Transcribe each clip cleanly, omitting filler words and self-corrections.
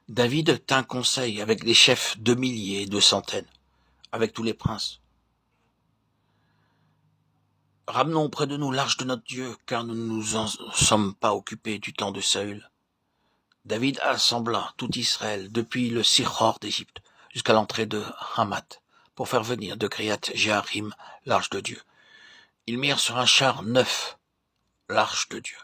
David tint conseil avec les chefs de milliers et de centaines, avec tous les princes. Ramenons auprès de nous l'arche de notre Dieu, car nous ne nous en sommes pas occupés du temps de Saül. David assembla tout Israël depuis le Sichor d'Égypte jusqu'à l'entrée de Hamath pour faire venir de Kriat Jearim l'arche de Dieu. Ils mirent sur un char neuf l'arche de Dieu,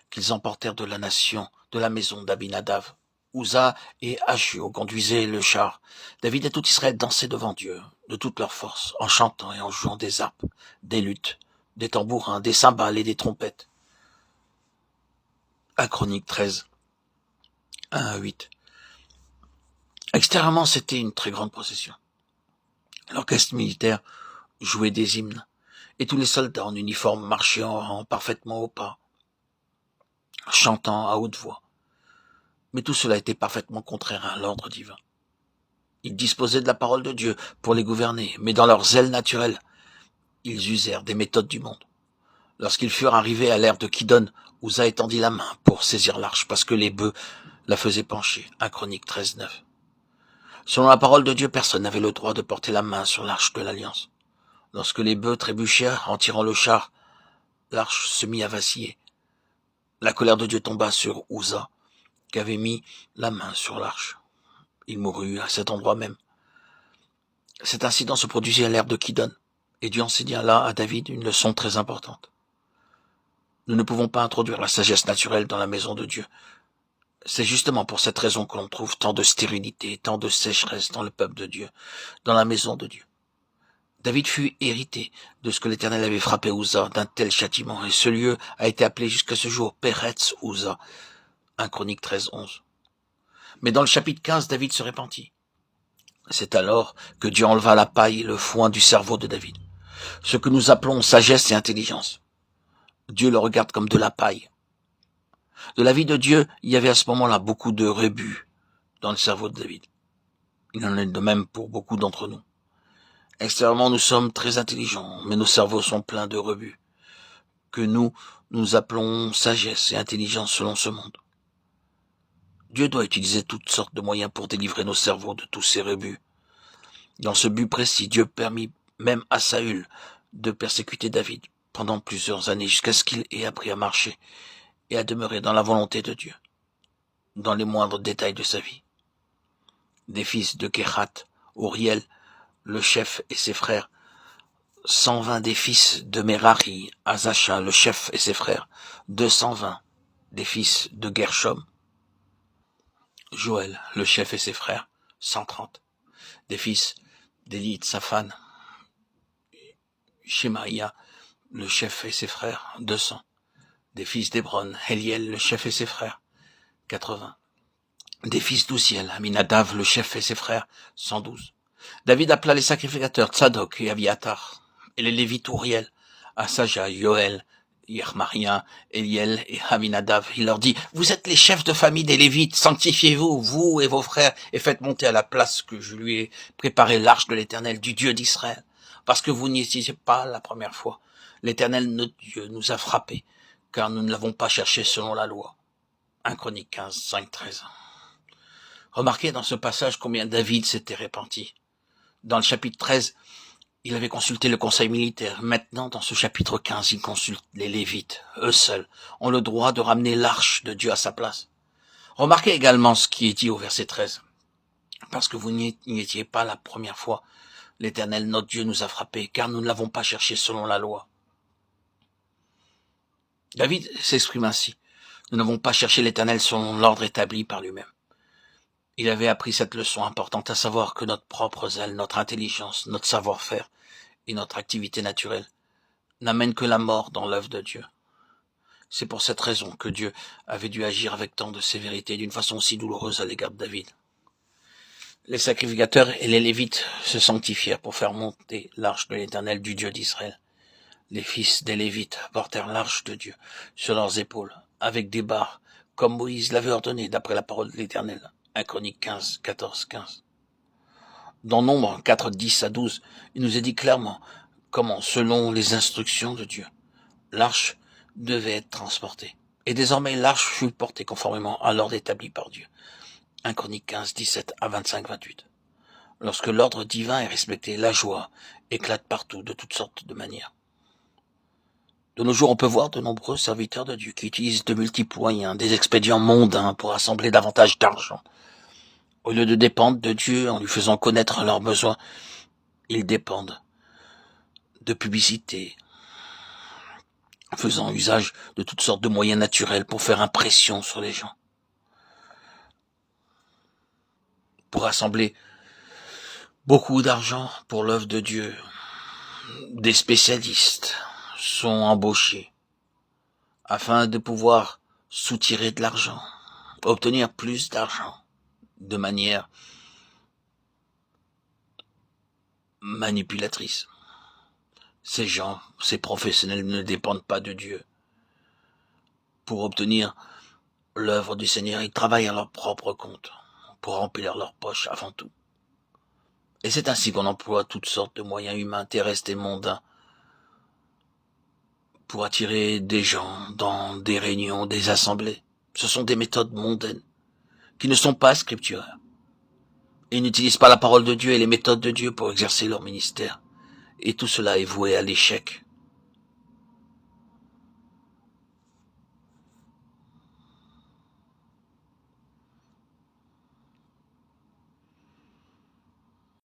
qu'ils emportèrent de la nation, de la maison d'Abinadav. Uza et Achio conduisaient le char. David et tout Israël dansaient devant Dieu, de toute leur force, en chantant et en jouant des harpes, des luttes, des tambourins, des cymbales et des trompettes. 1 Chroniques 13, 1 à 8. Extérieurement, c'était une très grande procession. L'orchestre militaire jouait des hymnes, et tous les soldats en uniforme marchaient en rang parfaitement au pas, chantant à haute voix. Mais tout cela était parfaitement contraire à l'ordre divin. Ils disposaient de la parole de Dieu pour les gouverner, mais dans leur zèle naturel, ils usèrent des méthodes du monde. Lorsqu'ils furent arrivés à l'ère de Kidon, Uza étendit la main pour saisir l'arche, parce que les bœufs la faisaient pencher. 1 Chroniques 13, 9. Selon la parole de Dieu, personne n'avait le droit de porter la main sur l'arche de l'Alliance. Lorsque les bœufs trébuchèrent en tirant le char, l'arche se mit à vaciller. La colère de Dieu tomba sur Uza, qui avait mis la main sur l'arche. Il mourut à cet endroit même. Cet incident se produisit à l'ère de Kidon, et Dieu enseigna là à David une leçon très importante. Nous ne pouvons pas introduire la sagesse naturelle dans la maison de Dieu. C'est justement pour cette raison que l'on trouve tant de stérilité, tant de sécheresse dans le peuple de Dieu, dans la maison de Dieu. David fut hérité de ce que l'Éternel avait frappé Uza d'un tel châtiment, et ce lieu a été appelé jusqu'à ce jour Peretz Uza. 1 Chroniques 13, 11. Mais dans le chapitre 15, David se repentit. C'est alors que Dieu enleva la paille et le foin du cerveau de David, ce que nous appelons sagesse et intelligence. Dieu le regarde comme de la paille. De la vie de Dieu, il y avait à ce moment-là beaucoup de rebut dans le cerveau de David. Il en est de même pour beaucoup d'entre nous. Extérieurement, nous sommes très intelligents, mais nos cerveaux sont pleins de rebut, que nous appelons sagesse et intelligence selon ce monde. Dieu doit utiliser toutes sortes de moyens pour délivrer nos cerveaux de tous ces rebut. Dans ce but précis, Dieu permit même à Saül de persécuter David pendant plusieurs années jusqu'à ce qu'il ait appris à marcher et à demeurer dans la volonté de Dieu, dans les moindres détails de sa vie. Des fils de Kehat, Uriel, le chef et ses frères, 120 des fils de Merari, Azacha, le chef et ses frères, 220 des fils de Gershom, Joël, le chef et ses frères, 130 des fils d'Élite, Saphan, Shemaïa, le chef et ses frères, 200 des fils d'Hébron, Eliel, le chef et ses frères, 80 des fils d'Ouziel, Aminadav, le chef et ses frères, 112. David appela les sacrificateurs Tzadok et Abiatar, et les Lévites Uriel, Asaja, Yoël, Yermaria, Eliel et Aminadav. Il leur dit, vous êtes les chefs de famille des Lévites, sanctifiez-vous, vous et vos frères, et faites monter à la place que je lui ai préparé l'arche de l'Éternel, du Dieu d'Israël, parce que vous n'y étiez pas la première fois. L'Éternel, notre Dieu, nous a frappés, car nous ne l'avons pas cherché selon la loi. 1 Chroniques 15, 5, 13. Remarquez dans ce passage combien David s'était repenti. Dans le chapitre 13, il avait consulté le conseil militaire. Maintenant, dans ce chapitre 15, il consulte les Lévites. Eux seuls ont le droit de ramener l'arche de Dieu à sa place. Remarquez également ce qui est dit au verset 13. Parce que vous n'y étiez pas la première fois, l'Éternel, notre Dieu, nous a frappés, car nous ne l'avons pas cherché selon la loi. David s'exprime ainsi. Nous n'avons pas cherché l'Éternel selon l'ordre établi par lui-même. Il avait appris cette leçon importante, à savoir que notre propre zèle, notre intelligence, notre savoir-faire et notre activité naturelle n'amènent que la mort dans l'œuvre de Dieu. C'est pour cette raison que Dieu avait dû agir avec tant de sévérité d'une façon aussi douloureuse à l'égard de David. Les sacrificateurs et les Lévites se sanctifièrent pour faire monter l'arche de l'Éternel du Dieu d'Israël. Les fils des Lévites portèrent l'arche de Dieu sur leurs épaules, avec des barres, comme Moïse l'avait ordonné d'après la parole de l'Éternel. 1 Chroniques 15, 14, 15. Dans Nombre 4, 10 à 12, il nous est dit clairement comment, selon les instructions de Dieu, l'arche devait être transportée. Et désormais, l'arche fut portée conformément à l'ordre établi par Dieu. 1 Chroniques 15, 17 à 25, 28. Lorsque l'ordre divin est respecté, la joie éclate partout de toutes sortes de manières. De nos jours, on peut voir de nombreux serviteurs de Dieu qui utilisent de multiples moyens, des expédients mondains pour assembler davantage d'argent. Au lieu de dépendre de Dieu en lui faisant connaître leurs besoins, ils dépendent de publicité, faisant usage de toutes sortes de moyens naturels pour faire impression sur les gens. Pour rassembler beaucoup d'argent pour l'œuvre de Dieu, des spécialistes sont embauchés afin de pouvoir soutirer de l'argent, obtenir plus d'argent de manière manipulatrice. Ces gens, ces professionnels ne dépendent pas de Dieu. Pour obtenir l'œuvre du Seigneur, ils travaillent à leur propre compte, pour remplir leur poche avant tout. Et c'est ainsi qu'on emploie toutes sortes de moyens humains, terrestres et mondains pour attirer des gens dans des réunions, des assemblées. Ce sont des méthodes mondaines qui ne sont pas scripturaires. Ils n'utilisent pas la parole de Dieu et les méthodes de Dieu pour exercer leur ministère. Et tout cela est voué à l'échec.